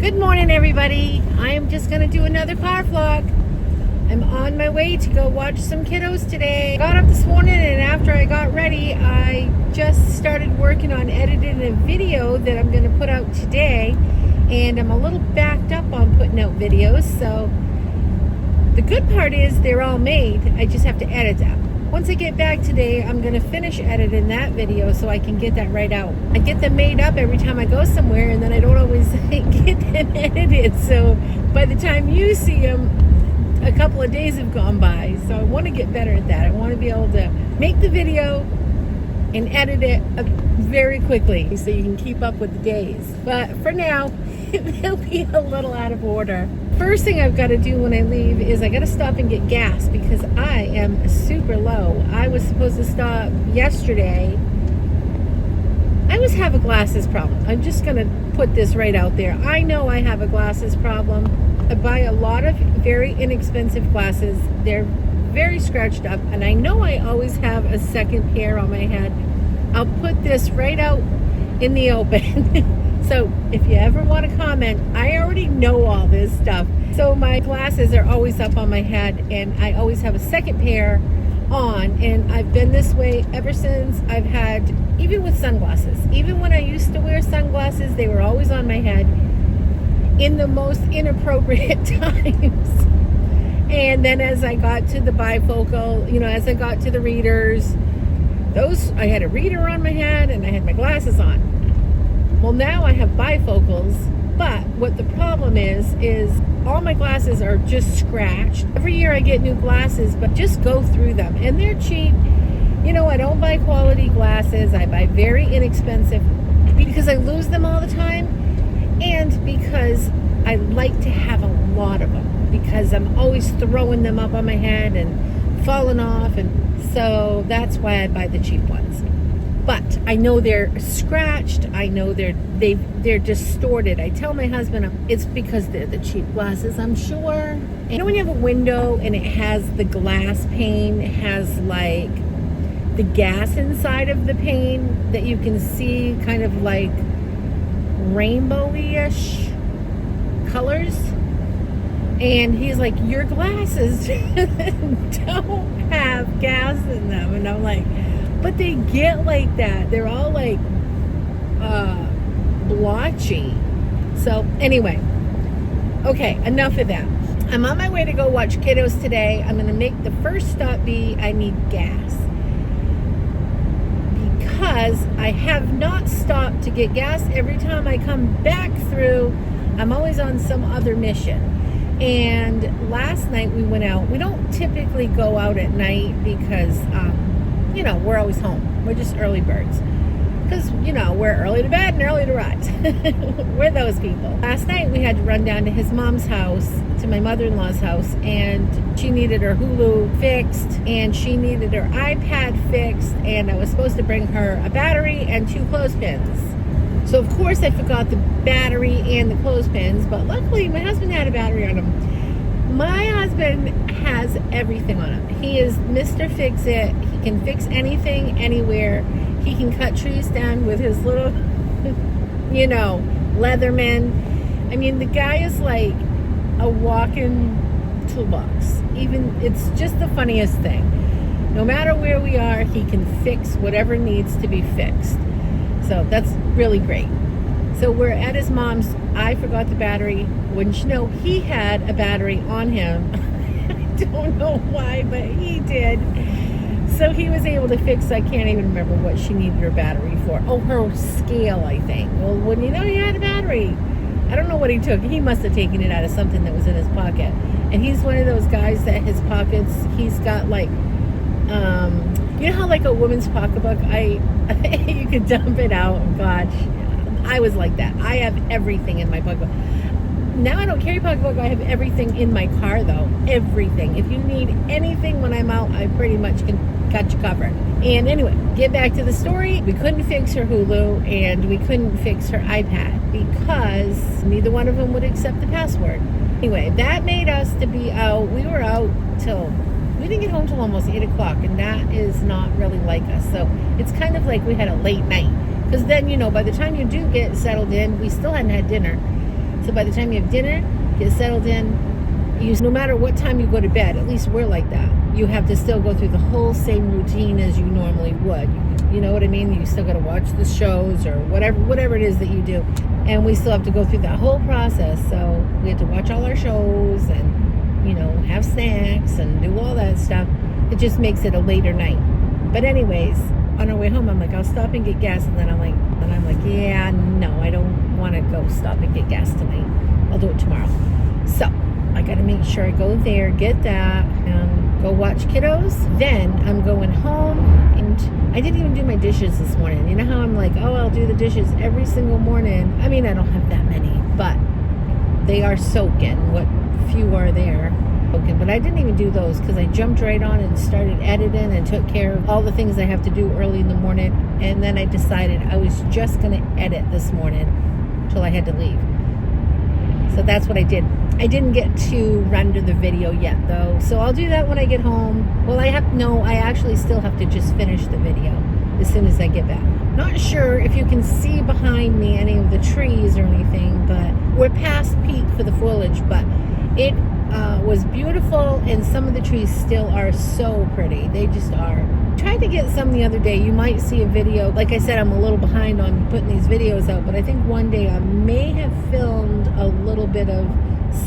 Good morning, everybody. I am just going to do another car vlog. I'm on my way to go watch some kiddos today. I got up this morning, and after I got ready, I just started working on editing a video that I'm going to put out today. And I'm a little backed up on putting out videos, so the good part is they're all made. I just have to edit them. Once I get back today, I'm going to finish editing that video so I can get that right out. I get them made up every time I go somewhere, and then I don't always get them edited. So by the time you see them, a couple of days have gone by. So I want to get better at that. I want to be able to make the video and edit it very quickly so you can keep up with the days. But for now, they'll be a little out of order. First thing I've got to do when I leave is I got to stop and get gas because I am super low. I was supposed to stop yesterday. I always have a glasses problem. I'm just going to put this right out there. I know I have a glasses problem. I buy a lot of very inexpensive glasses. They're very scratched up, and I know I always have a second pair on my head. I'll put this right out in the open. So if you ever want to comment, I already know all this stuff. So my glasses are always up on my head, and I always have a second pair on, and I've been this way ever since I've had, even with sunglasses. Even when I used to wear sunglasses, they were always on my head in the most inappropriate times. And then as I got to the bifocal, as I got to the readers, I had a reader on my head and I had my glasses on. Well, now I have bifocals, but what the problem is all my glasses are just scratched. Every year I get new glasses, but just go through them, and they're cheap. I don't buy quality glasses. I buy very inexpensive because I lose them all the time, and because I like to have a lot of them because I'm always throwing them up on my head and falling off, and so that's why I buy the cheap ones. But I know they're scratched. I know they're distorted. I tell my husband it's because they're the cheap glasses, I'm sure. And when you have a window and it has the glass pane, it has like the gas inside of the pane that you can see kind of like rainbowy-ish colors. And he's like, your glasses don't have gas in them. And I'm like, but they get like that. They're all like blotchy. So anyway, okay, enough of that. I'm on my way to go watch kiddos today. I'm going to make the first stop be I need gas. Because I have not stopped to get gas. Every time I come back through, I'm always on some other mission. And last night we went out. We don't typically go out at night because we're always home. We're just early birds. Because, we're early to bed and early to rise. We're those people. Last night we had to run down to his mom's house, to my mother-in-law's house, and she needed her Hulu fixed, and she needed her iPad fixed, and I was supposed to bring her a battery and 2 clothespins. So, of course, I forgot the battery and the clothespins, but luckily my husband had a battery on him. My husband has everything on him. He is Mr. Fix-It. He can fix anything, anywhere. He can cut trees down with his little, Leatherman. I mean, the guy is like a walking toolbox. It's just the funniest thing. No matter where we are, he can fix whatever needs to be fixed. So that's really great. So we're at his mom's. I forgot the battery. Wouldn't you know, he had a battery on him. I don't know why, but he did. So he was able to fix, I can't even remember what she needed her battery for. Oh, her scale, I think. Well, wouldn't you know, he had a battery. I don't know what he took. He must have taken it out of something that was in his pocket. And he's one of those guys that his pockets, he's got like, you know how like a woman's pocketbook, you could dump it out. Oh, gosh, I was like that. I have everything in my pocketbook. Now I don't carry pocketbook. I have everything in my car, though. Everything. If you need anything when I'm out, I pretty much got you covered. And anyway, get back to the story. We couldn't fix her Hulu, and we couldn't fix her iPad because neither one of them would accept the password. Anyway, that made us to be out. We were out till, we didn't get home till almost 8 o'clock, and that is not really like us. So it's kind of like we had a late night. Because then, by the time you do get settled in, we still hadn't had dinner. So by the time you have dinner, get settled in, no matter what time you go to bed, at least we're like that. You have to still go through the whole same routine as you normally would. You know what I mean? You still got to watch the shows or whatever it is that you do. And we still have to go through that whole process. So we have to watch all our shows and, you know, have snacks and do all that stuff. It just makes it a later night. But anyways, on our way home, I'm like, I'll stop and get gas. And then I'm like, yeah, no, I don't want to go stop and get gas tonight. I'll do it tomorrow. So I got to make sure I go there, get that, and go watch kiddos. Then I'm going home, and I didn't even do my dishes this morning. You know how I'm like, oh, I'll do the dishes every single morning. I mean, I don't have that many, but they are soaking, what few are there. But I didn't even do those because I jumped right on and started editing and took care of all the things I have to do early in the morning. And then I decided I was just going to edit this morning till I had to leave. So that's what I did. I didn't get to render the video yet though. So I'll do that when I get home. Well, I actually still have to just finish the video as soon as I get back. Not sure if you can see behind me any of the trees or anything, but we're past peak for the foliage, but it was beautiful, and some of the trees still are so pretty. They just are. Tried to get some the other day. You might see a video. Like I said, I'm a little behind on putting these videos out, but I think one day I may have filmed a little bit of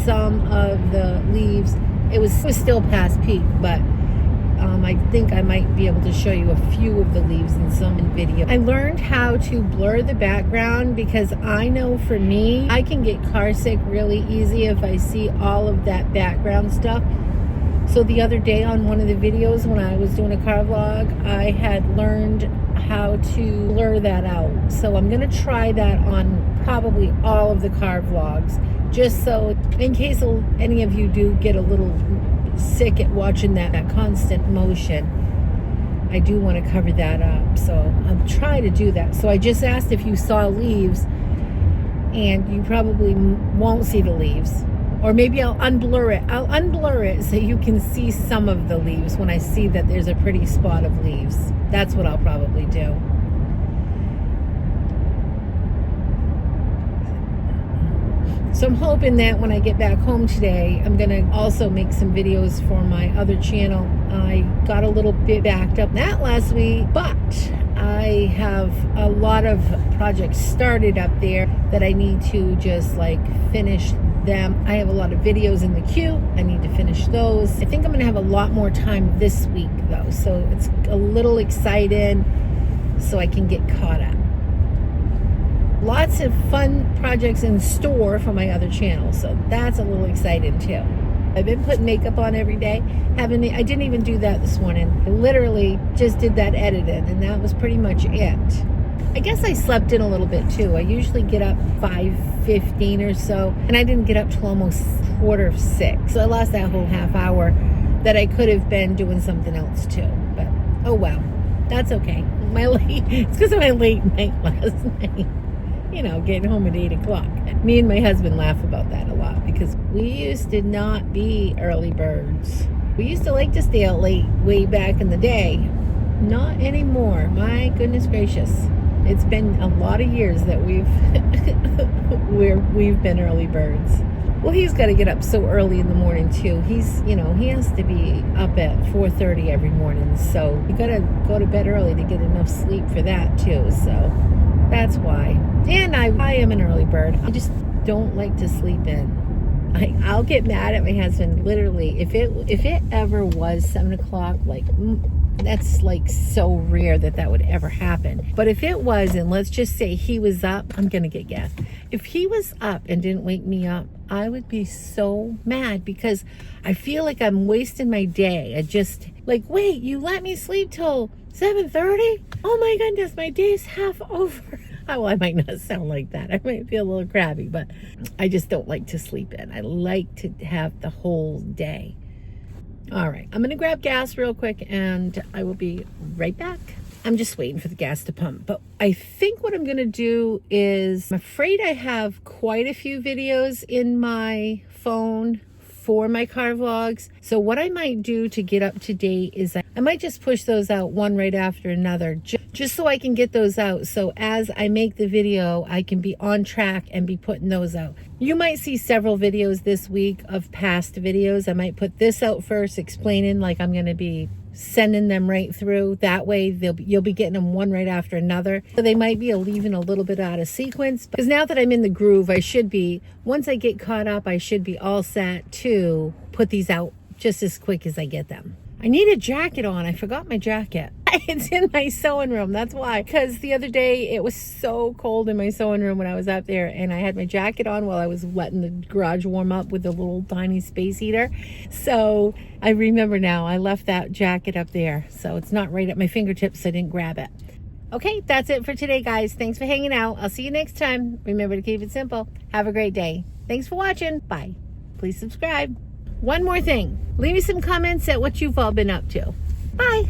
some of the leaves. It was still past peak, but I think I might be able to show you a few of the leaves in some video. I learned how to blur the background because I know for me, I can get car sick really easy if I see all of that background stuff. So the other day on one of the videos when I was doing a car vlog, I had learned how to blur that out. So I'm going to try that on probably all of the car vlogs, just so in case any of you do get a little sick at watching that constant motion, I do want to cover that up. So I'll try to do that. So I just asked if you saw leaves, and you probably won't see the leaves. Or maybe I'll unblur it. I'll unblur it so you can see some of the leaves when I see that there's a pretty spot of leaves. That's what I'll probably do. So I'm hoping that when I get back home today, I'm going to also make some videos for my other channel. I got a little bit backed up that last week, but I have a lot of projects started up there that I need to just like finish them. I have a lot of videos in the queue. I need to finish those. I think I'm going to have a lot more time this week though, so it's a little exciting so I can get caught up. Lots of fun projects in store for my other channel, so that's a little exciting too. I've been putting makeup on every day. I didn't even do that this morning. I literally just did that editing, and that was pretty much it. I guess I slept in a little bit too. I usually get up 5:15 or so, and I didn't get up till almost 5:45. So I lost that whole half hour that I could have been doing something else too. But oh well, that's okay. It's because of my late night last night. You know, getting home at 8 o'clock. Me and my husband laugh about that a lot because we used to not be early birds. We used to like to stay out late way back in the day. Not anymore. My goodness gracious. It's been a lot of years that we've been early birds. Well, he's got to get up so early in the morning too. He has to be up at 4:30 every morning. So you got to go to bed early to get enough sleep for that too. So that's why. And I am an early bird. I just don't like to sleep in. I'll get mad at my husband literally if it ever was 7 o'clock. Like that's like so rare that would ever happen. But if it was, and let's just say he was up, I'm gonna get gas. If he was up and didn't wake me up, I would be so mad because I feel like I'm wasting my day. I just like, wait, you let me sleep till 7:30? Oh my goodness, my day's half over. Oh, well, I might not sound like that. I might feel a little crabby, but I just don't like to sleep in. I like to have the whole day. All right, I'm gonna grab gas real quick and I will be right back. I'm just waiting for the gas to pump. But I think what I'm gonna do is, I'm afraid I have quite a few videos in my phone for my car vlogs. So what I might do to get up to date is I might just push those out one right after another, just so I can get those out. So as I make the video, I can be on track and be putting those out. You might see several videos this week of past videos. I might put this out first, explaining like I'm going to be sending them right through. That way you'll be getting them one right after another. So they might be leaving a little bit out of sequence, because now that I'm in the groove, I should be, once I get caught up, I should be all set to put these out just as quick as I get them. I need a jacket on. I forgot my jacket. It's in my sewing room. That's why. Because the other day it was so cold in my sewing room when I was up there, and I had my jacket on while I was letting the garage warm up with the little tiny space heater. So I remember now, I left that jacket up there. So it's not right at my fingertips, so I didn't grab it. Okay, that's it for today, guys. Thanks for hanging out. I'll see you next time. Remember to keep it simple. Have a great day. Thanks for watching. Bye. Please subscribe. One more thing. Leave me some comments at what you've all been up to. Bye.